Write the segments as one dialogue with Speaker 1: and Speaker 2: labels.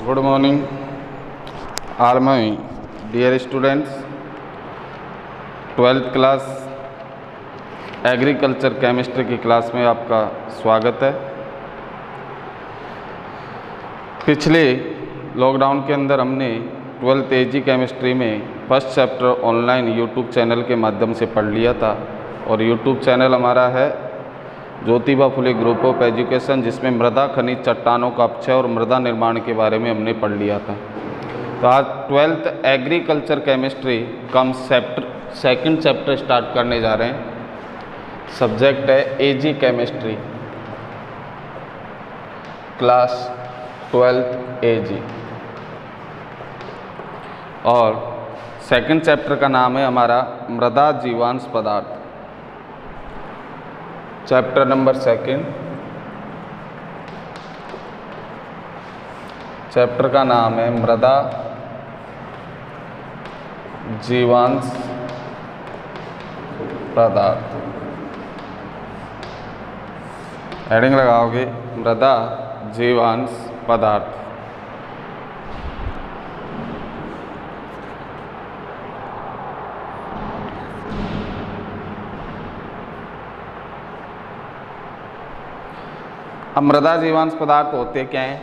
Speaker 1: Good morning, all my dear students. 12th class agriculture chemistry की class में आपका स्वागत है। पिछले लॉकडाउन के अंदर हमने 12th एजी केमिस्ट्री में first chapter online YouTube channel के माध्यम से पढ़ लिया था और यूट्यूब चैनल हमारा है Jyotiba Phule group of education, जिसमें मृदा खनिज चट्टानों का अपक्षय और मृदा निर्माण के बारे में हमने पढ़ लिया था। तो आज 12th एग्रीकल्चर केमिस्ट्री का हम सेकंड चैप्टर स्टार्ट करने जा रहे हैं। सब्जेक्ट है एजी केमिस्ट्री, क्लास 12th एजी, और सेकंड चैप्टर का नाम है हमारा मृदा जीवांश पदार्थ। चैप्टर नंबर सेकंड, चैप्टर का नाम है मृदा जीवांश पदार्थ। हेडिंग लगाओगे मृदा जीवांश पदार्थ। अब मृदा जीवांश पदार्थ होते क्या हैं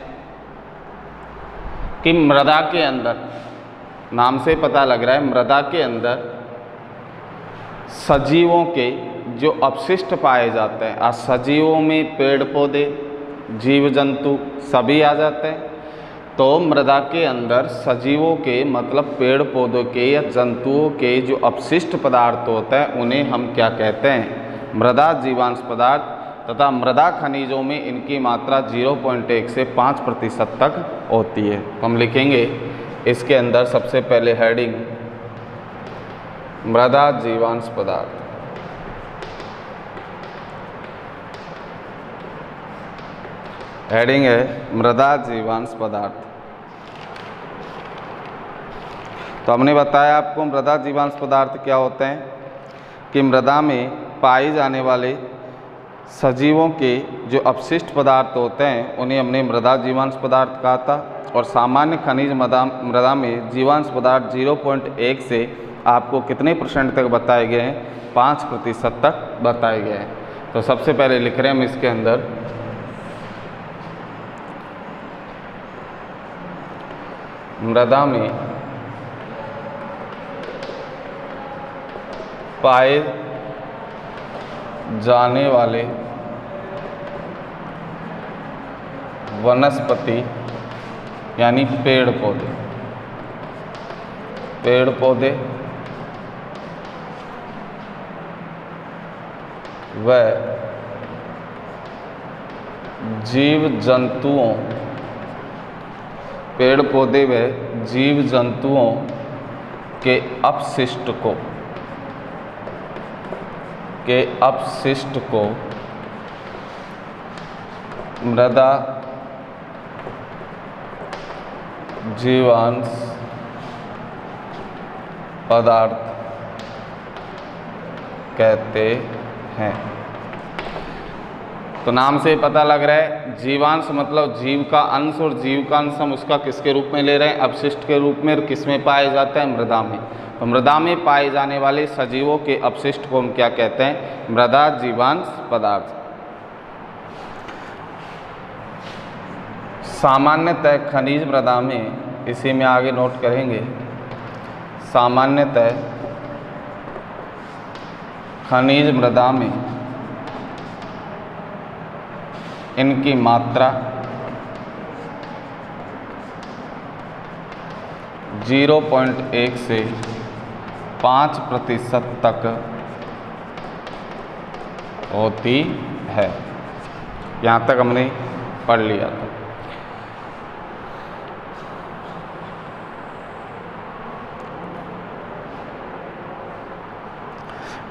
Speaker 1: कि मृदा के अंदर, नाम से पता लग रहा है, मृदा के अंदर सजीवों के जो अपशिष्ट पाए जाते हैं, सजीवों में पेड़ पौधे जीव जंतु सभी आ जाते हैं। तो मृदा के अंदर सजीवों के मतलब पेड़ पौधों के या जंतुओं के जो अपशिष्ट पदार्थ होते हैं उन्हें हम क्या कहते हैं? मृदा जीवांश पदार्थ। तथा मृदा खनिजों में इनकी मात्रा 0.1 से 5% तक होती है। तो हम लिखेंगे इसके अंदर सबसे पहले हेडिंग मृदा जीवांश पदार्थ। हेडिंग है मृदा जीवांश पदार्थ। तो हमने बताया आपको मृदा जीवांश पदार्थ क्या होते हैं कि मृदा में पाए जाने वाले सजीवों के जो अपशिष्ट पदार्थ होते हैं उन्हें हमने मृदा जीवांश पदार्थ कहा था। और सामान्य खनिज मृदा में जीवांश पदार्थ 0.1 से आपको कितने % तक बताए गए हैं? 5% तक बताए गए हैं। तो सबसे पहले लिख रहे हैं हम इसके अंदर मृदा में पाए जाने वाले वनस्पति यानी पेड़ पौधे व जीव जंतुओं, पेड़ पौधे व जीव जंतुओं के अपशिष्ट को मृदा जीवांश पदार्थ कहते हैं। तो नाम से पता लग रहा है जीवांश मतलब जीव का अंश, और जीव का अंश हम उसका किसके रूप में ले रहे हैं? अपशिष्ट के रूप में। और किस में पाए जाते हैं? मृदा में। तो मृदा में पाए जाने वाले सजीवों के अपशिष्ट को हम क्या कहते हैं? मृदा जीवांश पदार्थ। सामान्यतः खनिज मृदा में, इसी में आगे नोट करेंगे, सामान्यतः खनिज मृदा में इनकी मात्रा 0.1 से 5% तक होती है। यहाँ तक हमने पढ़ लिया था।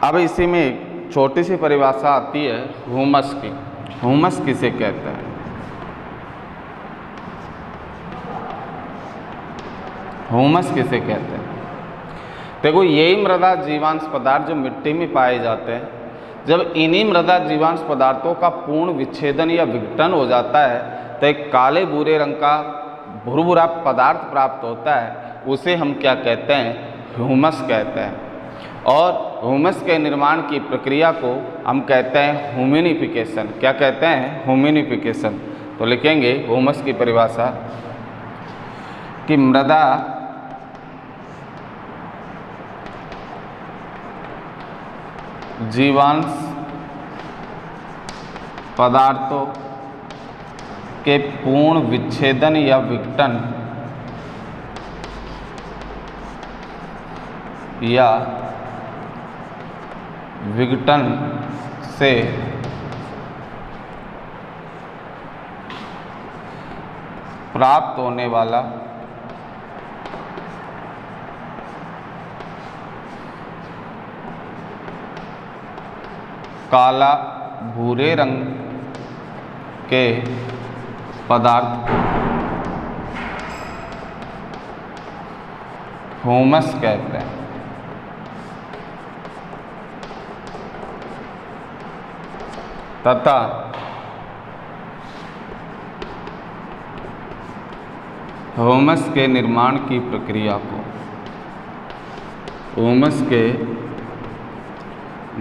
Speaker 1: अब इसी में एक छोटी सी परिभाषा आती है ह्यूमस की। ह्यूमस किसे कहते हैं? ह्यूमस किसे कहते हैं? देखो, यही मृदा जीवांश पदार्थ जो मिट्टी में पाए जाते हैं, जब इन्हीं मृदा जीवांश पदार्थों का पूर्ण विच्छेदन या विघटन हो जाता है तो एक काले भूरे रंग का भुरभुरा पदार्थ प्राप्त होता है उसे हम क्या कहते हैं, ह्यूमस कहते हैं। और ह्यूमस के निर्माण की प्रक्रिया को हम कहते हैं ह्यूमिनिफिकेशन। क्या कहते हैं, ह्यूमिनिफिकेशन। तो लिखेंगे ह्यूमस की परिभाषा कि मृदा जीवांश पदार्थों के पूर्ण विच्छेदन या विघटन से प्राप्त होने वाला काला भूरे रंग के पदार्थ ह्यूमस कहते हैं। तथा ह्यूमस के निर्माण की प्रक्रिया को ह्यूमस के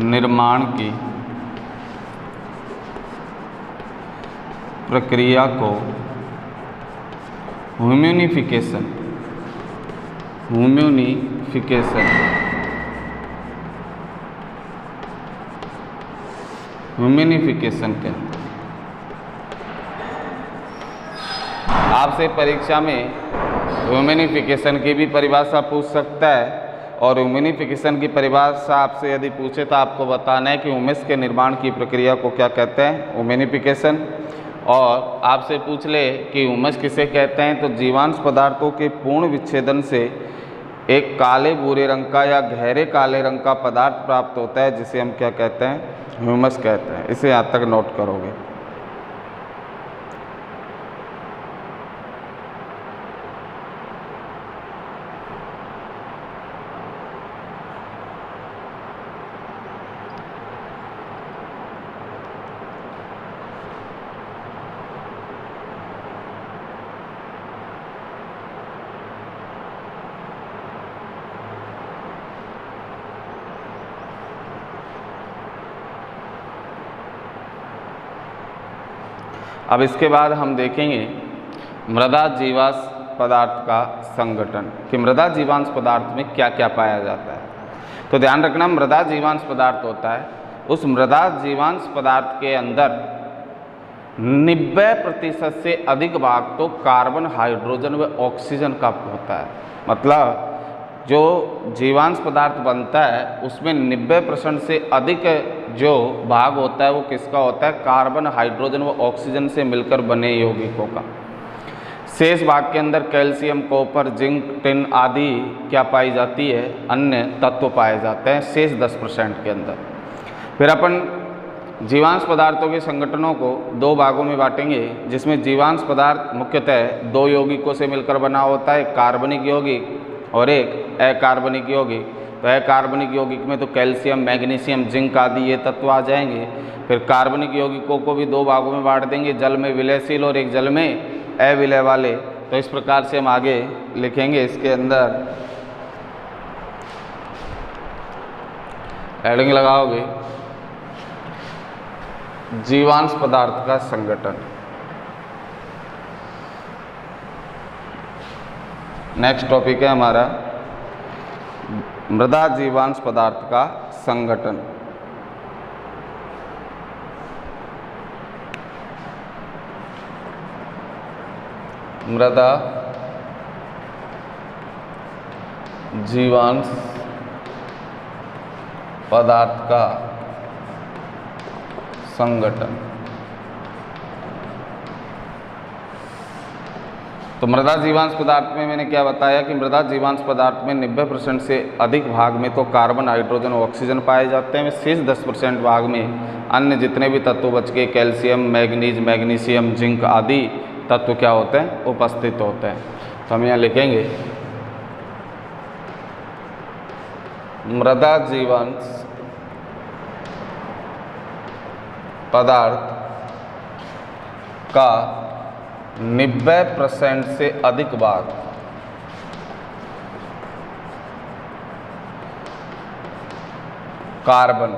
Speaker 1: निर्माण की प्रक्रिया को ह्यूमिनिफिकेशन कहते हैं। आपसे परीक्षा में ह्यूमिनिफिकेशन की भी परिभाषा पूछ सकता है, और ह्यूमिनिफिकेशन की परिभाषा आपसे यदि पूछे तो आपको बताना है कि ह्यूमस के निर्माण की प्रक्रिया को क्या कहते हैं, ह्यूमिनिफिकेशन। और आपसे पूछ ले कि ह्यूमस किसे कहते हैं, तो जीवांश पदार्थों के पूर्ण विच्छेदन से एक काले भूरे रंग का या गहरे काले रंग का पदार्थ प्राप्त होता है, जिसे हम क्या कहते हैं, ह्यूमस कहते हैं। इसे यहाँ तक नोट करोगे। अब इसके बाद हम देखेंगे मृदा जीवांश पदार्थ का संगठन, कि मृदा जीवांश पदार्थ में क्या क्या पाया जाता है। तो ध्यान रखना, मृदा जीवांश पदार्थ होता है, उस मृदा जीवांश पदार्थ के अंदर 90% से अधिक भाग तो कार्बन, हाइड्रोजन व ऑक्सीजन का होता है। मतलब जो जीवांश पदार्थ बनता है उसमें 90% से अधिक जो भाग होता है वो किसका होता है, कार्बन, हाइड्रोजन व ऑक्सीजन से मिलकर बने यौगिकों का। शेष भाग के अंदर कैल्शियम, कॉपर, जिंक, टिन आदि क्या पाई जाती है, अन्य तत्व पाए जाते हैं शेष 10% के अंदर। फिर अपन जीवांश पदार्थों के संगठनों को दो भागों में बांटेंगे, जिसमें जीवांश पदार्थ मुख्यतः दो यौगिकों से मिलकर बना होता है, कार्बनिक यौगिक और एक अकार्बनिक यौगिक। तो अकार्बनिक यौगिक में तो कैल्शियम, मैग्नीशियम, जिंक आदि ये तत्व आ जाएंगे। फिर कार्बनिक यौगिकों को भी दो भागों में बांट देंगे, जल में विलयशील और एक जल में अविलय वाले। तो इस प्रकार से हम आगे लिखेंगे। इसके अंदर हेडिंग लगाओगे जीवांश पदार्थ का संगठन। नेक्स्ट टॉपिक है हमारा मृदा जीवांश पदार्थ का संगठन। मृदा जीवांश पदार्थ का संगठन। तो मृदा जीवांश पदार्थ में मैंने क्या बताया कि मृदा जीवांश पदार्थ में 90% से अधिक भाग में तो कार्बन, हाइड्रोजन और ऑक्सीजन पाए जाते हैं। शेष 10% भाग में अन्य जितने भी तत्व बच के कैल्शियम, मैग्नीज, मैग्नीशियम, जिंक आदि तत्व क्या होते हैं, उपस्थित होते हैं। तो हम यहाँ लिखेंगे मृदा जीवांश पदार्थ का 90% से अधिक भाग कार्बन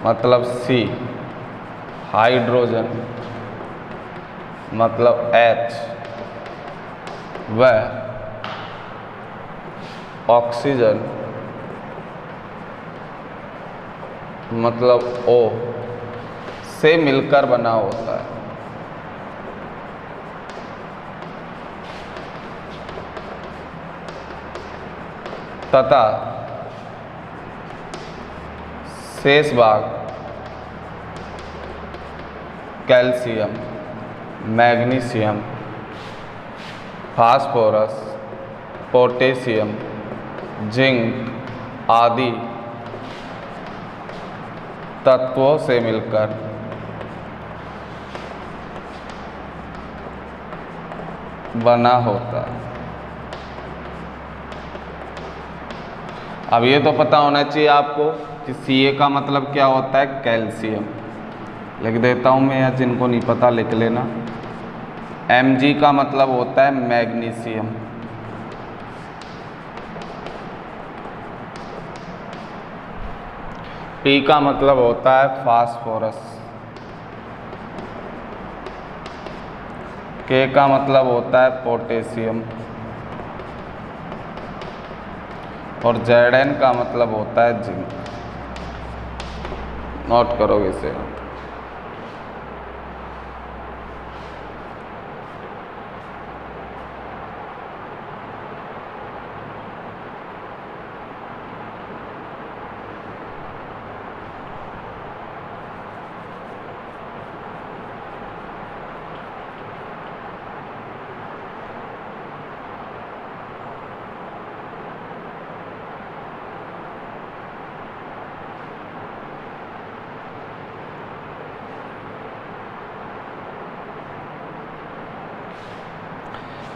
Speaker 1: मतलब C, हाइड्रोजन मतलब H व ऑक्सीजन मतलब O से मिलकर बना होता है। तथा शेष भाग calcium, magnesium, phosphorus, potassium, zinc आदि तत्वों से मिलकर बना होता है। अब ये तो पता होना चाहिए आपको कि Ca का मतलब क्या होता है, कैल्शियम। लिख देता हूँ मैं, या जिनको नहीं पता लिख लेना। Mg का मतलब होता है मैग्नीशियम। P का मतलब होता है फास्फोरस। K का मतलब होता है पोटेशियम और Zn का मतलब होता है जिंक। नोट करोगे इसे।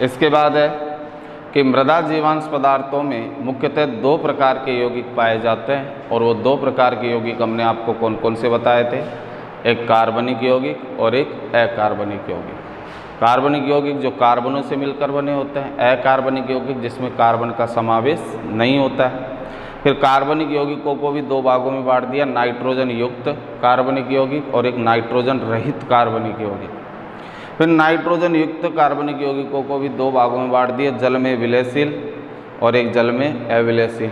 Speaker 1: इसके बाद है कि मृदा जीवांश पदार्थों में मुख्यतः दो प्रकार के यौगिक पाए जाते हैं, और वो दो प्रकार के यौगिक हमने आपको कौन कौन से बताए थे। एक कार्बनिक यौगिक और एक अकार्बनिक यौगिक। कार्बनिक यौगिक जो कार्बनों से मिलकर बने होते हैं, अकार्बनिक यौगिक जिसमें कार्बन का समावेश नहीं होता है। फिर कार्बनिक यौगिकों को भी दो भागों में बांट दिया, नाइट्रोजन युक्त कार्बनिक यौगिक और एक नाइट्रोजन रहित कार्बनिक यौगिक। फिर नाइट्रोजन युक्त कार्बनिक यौगिकों को भी दो भागों में बांट दिया, जल में विलयशील और एक जल में अविलयशील।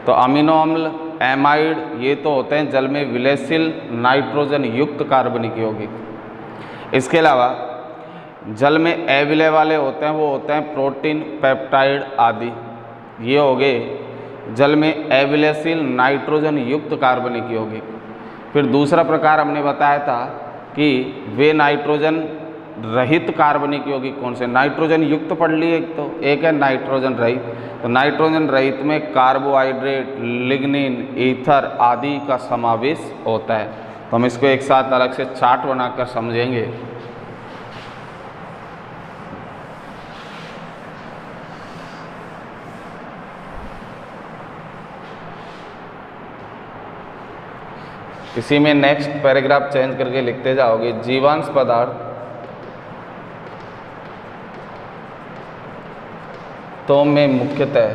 Speaker 1: तो अमीनो अम्ल, एमाइड, ये तो होते हैं जल में विलयशील नाइट्रोजन युक्त कार्बनिक यौगिक। इसके अलावा जल में अविलय वाले होते हैं, वो होते हैं प्रोटीन, पेप्टाइड आदि। ये हो गए जल में अविलयशील नाइट्रोजन युक्त कार्बनिक यौगिक। फिर दूसरा प्रकार हमने बताया था कि वे नाइट्रोजन रहित कार्बनिक यौगिक कौन से। नाइट्रोजन युक्त पढ़ लिए एक है नाइट्रोजन रहित। तो नाइट्रोजन रहित में कार्बोहाइड्रेट, लिग्निन, ईथर आदि का समावेश होता है। तो हम इसको एक साथ अलग से चार्ट बनाकर समझेंगे। इसी में नेक्स्ट पैराग्राफ चेंज करके लिखते जाओगे, जीवांश पदार्थ तो में मुख्यतः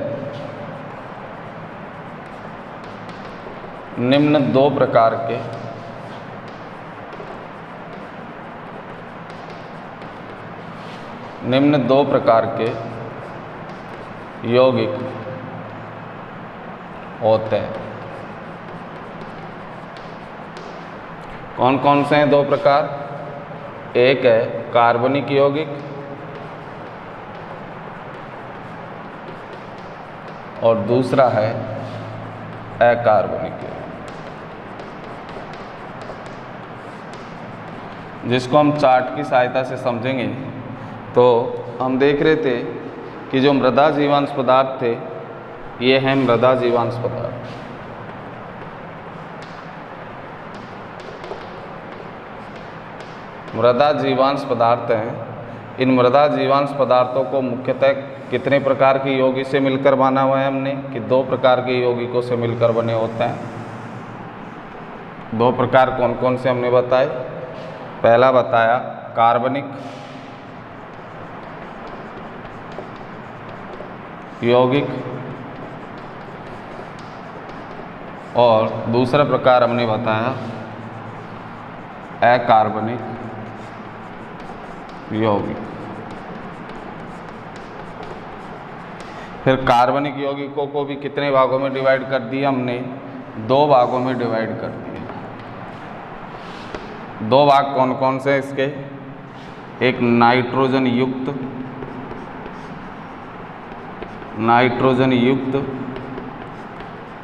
Speaker 1: निम्न दो प्रकार के यौगिक होते हैं। कौन कौन से हैं दो प्रकार? एक है कार्बनिक यौगिक और दूसरा है अकार्बनिक यौगिक, जिसको हम चार्ट की सहायता से समझेंगे। तो हम देख रहे थे कि जो मृदा जीवांश पदार्थ थे, ये हैं मृदा जीवांश पदार्थ। मृदा जीवांश पदार्थ हैं। इन मृदा जीवांश पदार्थों को मुख्यतः कितने प्रकार के यौगिक से मिलकर बना हुआ है हमने, कि दो प्रकार के यौगिकों से मिलकर बने होते हैं। दो प्रकार कौन कौन से हमने बताए? पहला बताया कार्बनिक यौगिक और दूसरा प्रकार हमने बताया अकार्बनिक यौगिक। फिर कार्बनिक यौगिकों को भी कितने भागों में डिवाइड कर दिया हमने? 2 भागों में डिवाइड कर दिया। 2 भाग कौन कौन से हैं इसके? एक नाइट्रोजन युक्त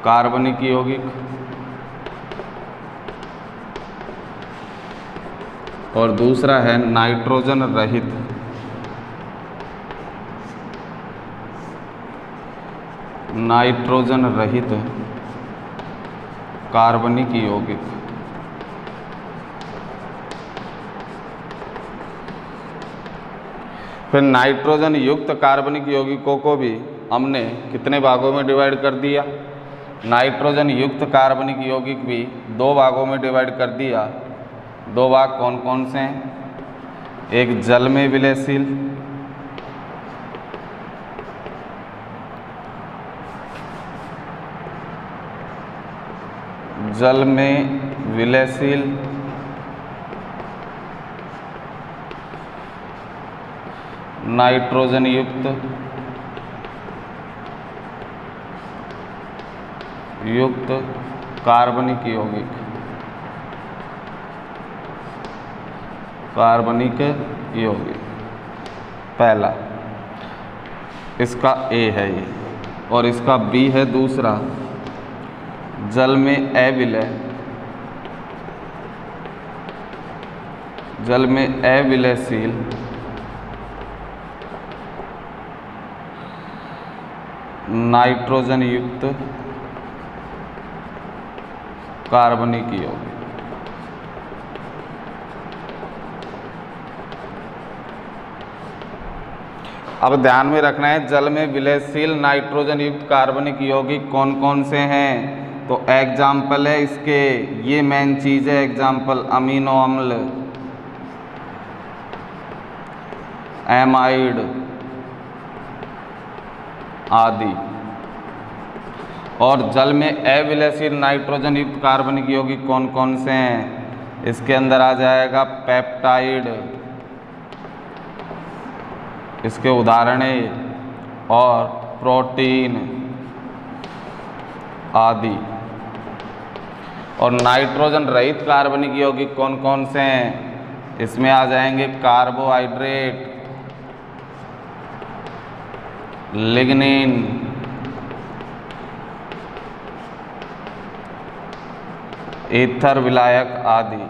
Speaker 1: कार्बनिक यौगिक और दूसरा है नाइट्रोजन रहित कार्बनिक यौगिक। फिर नाइट्रोजन युक्त कार्बनिक यौगिकों को भी हमने कितने भागों में डिवाइड कर दिया? नाइट्रोजन युक्त कार्बनिक यौगिक भी 2 भागों में डिवाइड कर दिया। 2 भाग कौन कौन से हैं? एक जल में विलयशील नाइट्रोजन युक्त कार्बनिक यौगिक पहला, इसका A है ये और इसका B है दूसरा। जल में अविलयशील नाइट्रोजन युक्त कार्बनिक यौगिक। अब ध्यान में रखना है, जल में विलयशील नाइट्रोजन युक्त कार्बनिक यौगिक कौन कौन से हैं? तो एग्जाम्पल है इसके, ये मेन चीज़ है एग्जाम्पल, अमीनो अम्ल, एमाइड आदि। और जल में अविलयशील नाइट्रोजन युक्त कार्बनिक यौगिक कौन कौन से हैं? इसके अंदर आ जाएगा पेप्टाइड, इसके उदाहरण और प्रोटीन आदि। और नाइट्रोजन रहित कार्बनिक यौगिक कौन कौन से हैं? इसमें आ जाएंगे कार्बोहाइड्रेट, लिग्निन, ईथर विलायक आदि।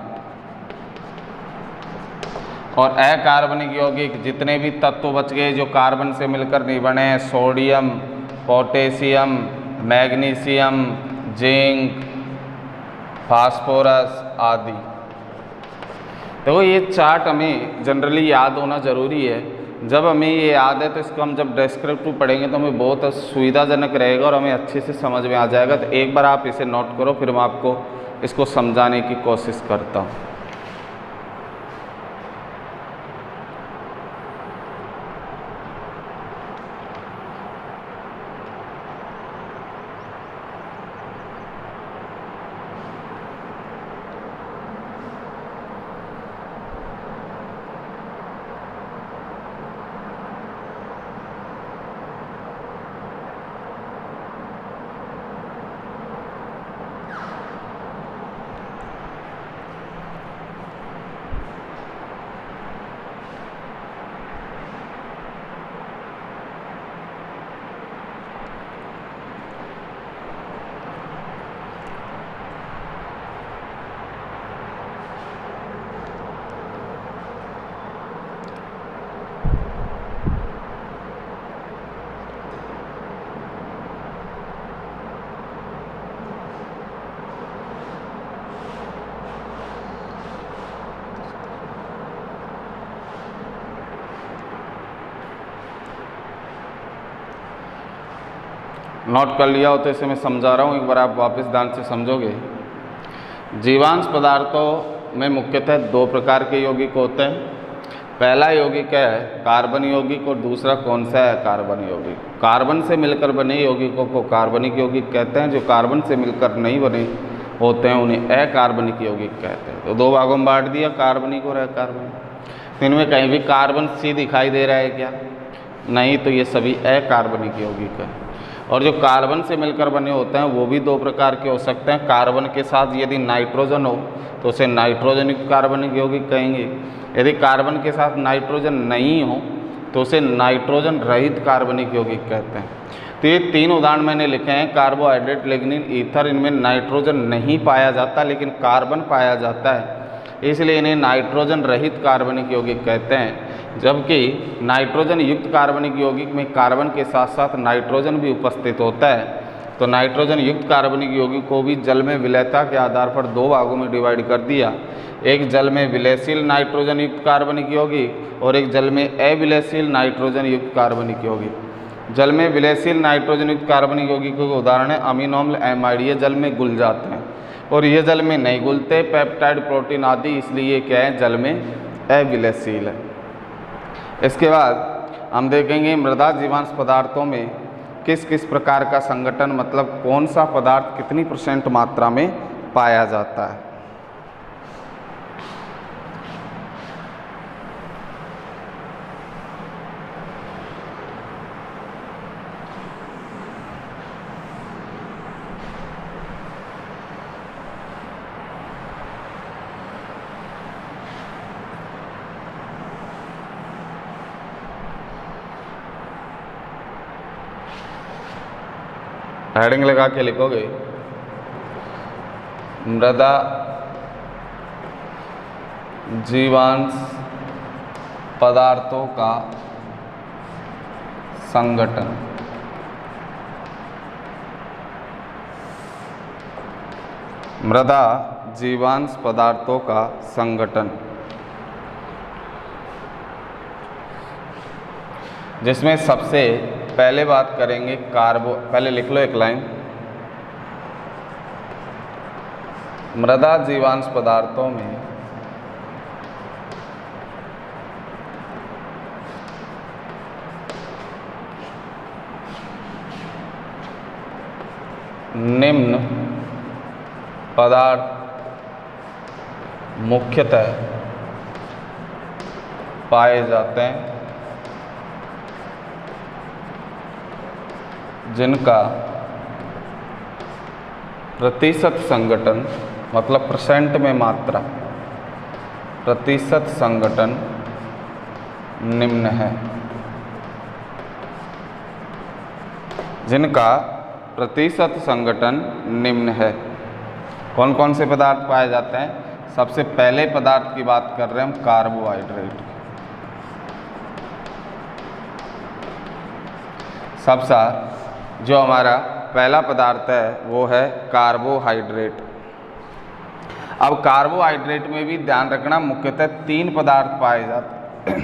Speaker 1: और अकार्बनिक यौगिक जितने भी तत्व बच गए जो कार्बन से मिलकर नहीं बने हैं, sodium, potassium, magnesium, zinc, phosphorus आदि। देखो ये चार्ट हमें जनरली याद होना ज़रूरी है। जब हमें ये याद है तो इसको हम जब डिस्क्रिप्टिव पढ़ेंगे तो हमें बहुत सुविधाजनक रहेगा और हमें अच्छे से समझ में आ जाएगा। तो एक बार आप इसे नोट करो, फिर मैं आपको इसको समझाने की कोशिश करता हूँ। नोट कर लिया हो तो इसे मैं समझा रहा हूँ, एक बार आप वापस ध्यान से समझोगे। जीवांश पदार्थों में मुख्यतः 2 प्रकार के यौगिक होते हैं। पहला यौगिक है कार्बन यौगिक और दूसरा कौन सा है कार्बन यौगिक। कार्बन से मिलकर बने यौगिकों को कार्बनिक यौगिक कहते हैं, जो कार्बन से मिलकर नहीं बने होते हैं उन्हें अकार्बनिक यौगिक कहते हैं। तो दो भागों में बांट दिया, कार्बनिक और अकार्बनिक। इनमें कहीं भी कार्बन सी दिखाई दे रहा है क्या? नहीं, तो ये सभी अकार्बनिक यौगिक है। और जो कार्बन से मिलकर बने होते हैं वो भी दो प्रकार के हो सकते हैं। कार्बन के साथ यदि नाइट्रोजन हो तो उसे नाइट्रोजन युक्त कार्बनिक यौगिक कहेंगे। यदि कार्बन के साथ नाइट्रोजन नहीं हो तो उसे नाइट्रोजन रहित कार्बनिक यौगिक कहते हैं। तो ये तीन उदाहरण मैंने लिखे हैं, कार्बोहाइड्रेट, लिग्निन, ईथर। इनमें नाइट्रोजन नहीं पाया जाता लेकिन कार्बन पाया जाता है, इसलिए इन्हें नाइट्रोजन रहित कार्बनिक यौगिक कहते हैं। जबकि नाइट्रोजन युक्त कार्बनिक यौगिक में कार्बन के साथ साथ नाइट्रोजन भी उपस्थित होता है। तो नाइट्रोजन युक्त कार्बनिक यौगिक को भी जल में विलयता के आधार पर दो भागों में डिवाइड कर दिया। एक जल में विलयशील नाइट्रोजन युक्त कार्बनिक यौगिक और एक जल में अविलयशील नाइट्रोजन युक्त कार्बनिक यौगिक। जल में विलयशील नाइट्रोजन युक्त कार्बनिक यौगिकों के उदाहरण है अमीनो अम्ल, एमाइड। ये जल में घुल जाते हैं और ये जल में नहीं घुलते, पेप्टाइड, प्रोटीन आदि, इसलिए क्या है जल में अविलयशील है। इसके बाद हम देखेंगे मृदा जीवांश पदार्थों में किस किस प्रकार का संगठन, मतलब कौन सा पदार्थ कितनी % मात्रा में पाया जाता है। हेडिंग लगा के लिखोगे मृदा जीवांश पदार्थों का संगठन। मृदा जीवांश पदार्थों का संगठन, जिसमें सबसे पहले बात करेंगे पहले लिख लो एक लाइन, मृदा जीवांश पदार्थों में निम्न पदार्थ मुख्यतः पाए जाते हैं, जिनका प्रतिशत संगठन, मतलब % में मात्रा, प्रतिशत संगठन निम्न है। जिनका प्रतिशत संगठन निम्न है। कौन कौन से पदार्थ पाए जाते हैं? सबसे पहले पदार्थ की बात कर रहे हैं हम, कार्बोहाइड्रेट। सबसे जो हमारा पहला पदार्थ है वो है कार्बोहाइड्रेट। अब कार्बोहाइड्रेट में भी ध्यान रखना, मुख्यतः 3 पदार्थ पाए जाते हैं।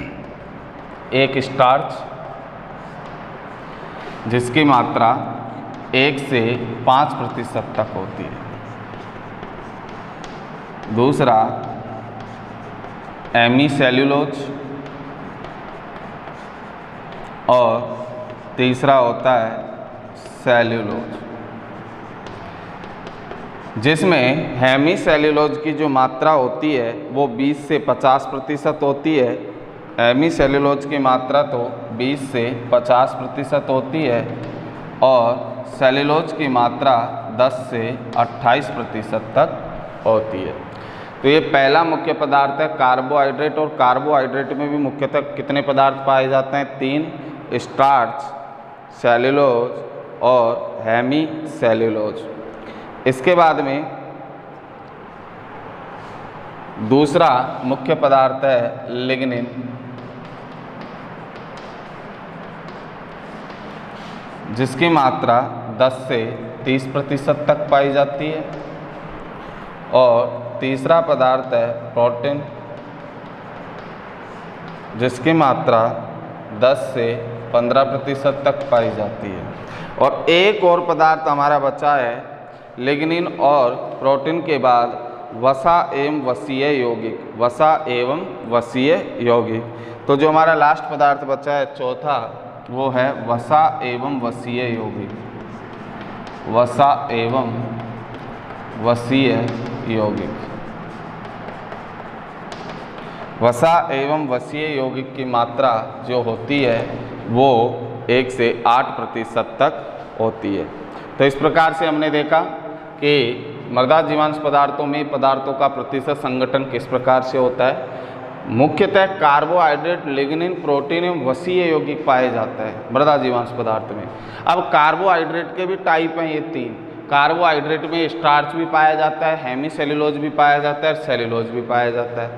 Speaker 1: एक स्टार्च, जिसकी मात्रा 1 से 5% तक होती है। दूसरा हेमीसेल्यूलोज और तीसरा होता है सेल्यूलोज, जिसमें हेमीसेल्यूलोज की जो मात्रा होती है वो 20 से 50% होती है। हेमीसेल्यूलोज की मात्रा तो 20 से 50% होती है और सेल्यूलोज की मात्रा 10 से 28% तक होती है। तो ये पहला मुख्य पदार्थ है कार्बोहाइड्रेट। और कार्बोहाइड्रेट में भी मुख्यतः कितने पदार्थ पाए जाते हैं? 3, स्टार्च, सेल्यूलोज और हेमीसेल्यूलोज। इसके बाद में दूसरा मुख्य पदार्थ है लिग्निन, जिसकी मात्रा 10 से 30% तक पाई जाती है। और तीसरा पदार्थ है प्रोटीन, जिसकी मात्रा 10 से 15% तक पाई जाती है। और एक और पदार्थ हमारा बचा है लिग्निन और प्रोटीन के बाद वसा एवं वसीय यौगिक, वसा एवं वसीय यौगिक। तो जो हमारा लास्ट पदार्थ बचा है चौथा, वो है वसा एवं वसीय यौगिक, वसा एवं वसीय यौगिक। वसा एवं वसीय यौगिक की मात्रा जो होती है वो 1 से 8% तक होती है। तो इस प्रकार से हमने देखा कि मृदा जीवांश पदार्थों में पदार्थों का प्रतिशत संगठन किस प्रकार से होता है। मुख्यतः कार्बोहाइड्रेट, लिग्निन, प्रोटीन एवं वसीय यौगिक पाए जाता है मृदा जीवांश पदार्थ में। अब कार्बोहाइड्रेट के भी टाइप हैं ये 3। कार्बोहाइड्रेट में स्टार्च भी पाया जाता है, हेमी सेल्यूलोज भी पाया जाता है और सेल्यूलोज भी पाया जाता है,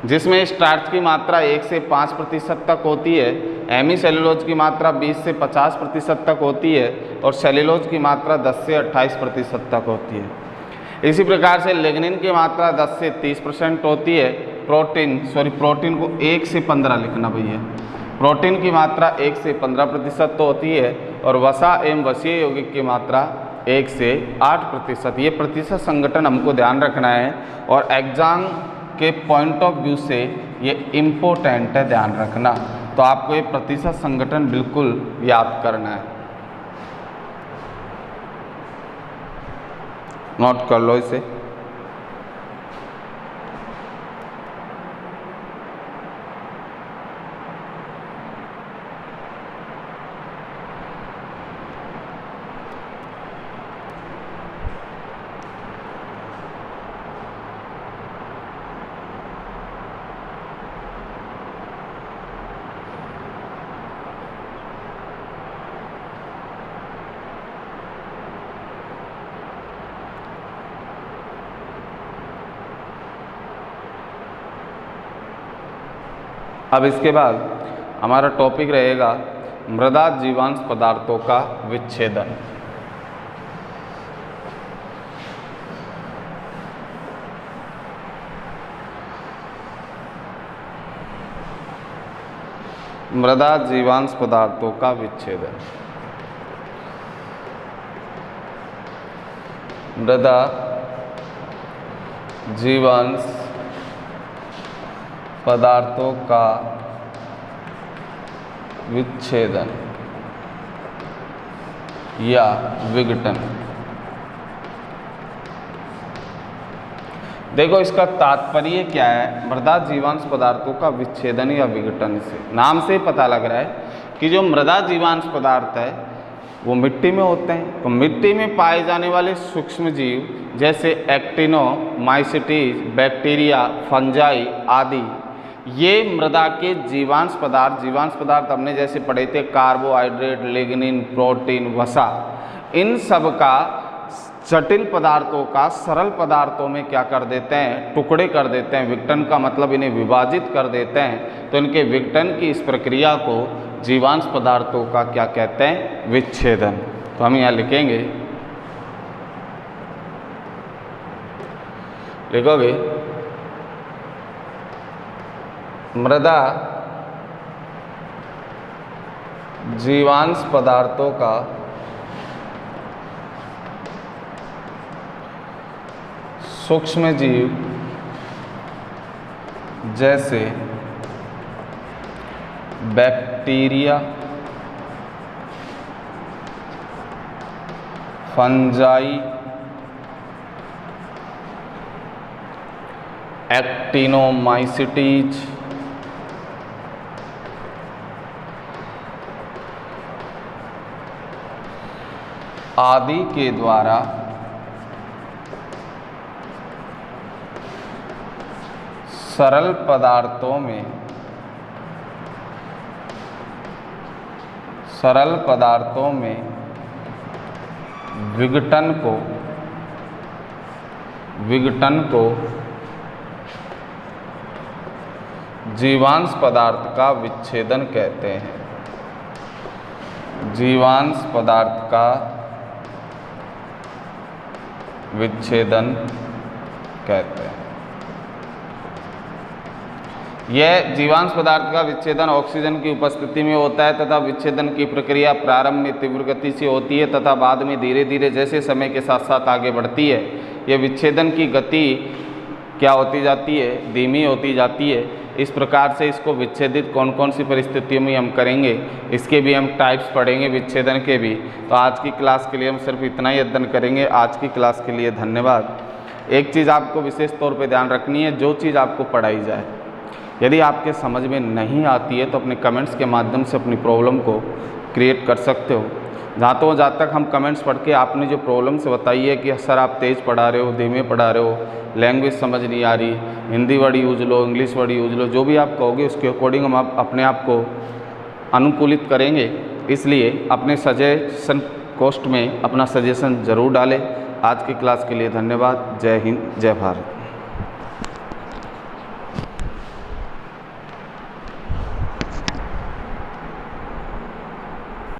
Speaker 1: जिसमें स्टार्च की मात्रा 1 से 5% तक होती है, हेमी सेल्यूलोज की मात्रा 20 से 50% तक होती है और सेल्यूलोज की मात्रा 10 से 28% तक होती है। इसी प्रकार से लिग्निन की मात्रा 10 से 30% होती है। प्रोटीन को 1 से 15 लिखना भैया, प्रोटीन की मात्रा 1 से 15% तो होती है और वसा एवं वसीय यौगिक की मात्रा 1 से 8%। ये प्रतिशत संगठन हमको ध्यान रखना है और एग्जाम के पॉइंट ऑफ व्यू से ये इम्पोर्टेंट है, ध्यान रखना। तो आपको ये प्रतिशत संगठन बिल्कुल याद करना है, नोट कर लो इसे। अब इसके बाद हमारा टॉपिक रहेगा मृदा जीवांश पदार्थों का विच्छेदन। मृदा जीवांश पदार्थों का विच्छेदन। मृदा जीवांश पदार्थों का विच्छेदन या विघटन। देखो इसका तात्पर्य क्या है, मृदा जीवांश पदार्थों का विच्छेदन या विघटन। से नाम से पता लग रहा है कि जो मृदा जीवांश पदार्थ है वो मिट्टी में होते हैं। तो मिट्टी में पाए जाने वाले सूक्ष्म जीव जैसे एक्टिनोमाइसीटीज, बैक्टीरिया, फंजाई आदि, ये मृदा के जीवांश पदार्थ हमने जैसे पढ़े थे, कार्बोहाइड्रेट, लिग्निन, प्रोटीन, वसा, इन सब का जटिल पदार्थों का सरल पदार्थों में क्या कर देते हैं, टुकड़े कर देते हैं। विघटन का मतलब इन्हें विभाजित कर देते हैं। तो इनके विघटन की इस प्रक्रिया को जीवांश पदार्थों का क्या कहते हैं, विच्छेदन। तो हम यहाँ लिखेंगे, लिखोगे मृदा जीवांश पदार्थों का सूक्ष्म जीव जैसे बैक्टीरिया, फंजाई, एक्टिनोमाइसीटीज, आदि के द्वारा सरल पदार्थों में विघटन को जीवांश पदार्थ का विच्छेदन कहते हैं। जीवांश पदार्थ का विच्छेदन कहते हैं। यह जीवांश पदार्थ का विच्छेदन ऑक्सीजन की उपस्थिति में होता है तथा विच्छेदन की प्रक्रिया प्रारंभ में तीव्र गति से होती है तथा बाद में धीरे धीरे जैसे समय के साथ साथ आगे बढ़ती है। यह विच्छेदन की गति क्या होती जाती है, धीमी होती जाती है। इस प्रकार से इसको विच्छेदित कौन कौन सी परिस्थितियों में हम करेंगे, इसके भी हम टाइप्स पढ़ेंगे, विच्छेदन के भी। तो आज की क्लास के लिए हम सिर्फ इतना ही अध्ययन करेंगे। आज की क्लास के लिए धन्यवाद। एक चीज़ आपको विशेष तौर पे ध्यान रखनी है, जो चीज़ आपको पढ़ाई जाए यदि आपके समझ में नहीं आती है तो अपने कमेंट्स के माध्यम से अपनी प्रॉब्लम को क्रिएट कर सकते हो। जहाँ तक हम कमेंट्स पढ़ के आपने जो प्रॉब्लम से बताई है कि सर आप तेज़ पढ़ा रहे हो, धीमे पढ़ा रहे हो, लैंग्वेज समझ नहीं आ रही, हिंदी वर्ड यूज लो, इंग्लिश वर्ड यूज लो, जो भी आप कहोगे उसके अकॉर्डिंग हम अपने आप को अनुकूलित करेंगे। इसलिए अपने सजेशन पोस्ट में अपना सजेशन ज़रूर डालें। आज की क्लास के लिए धन्यवाद। जय हिंद, जय भारत।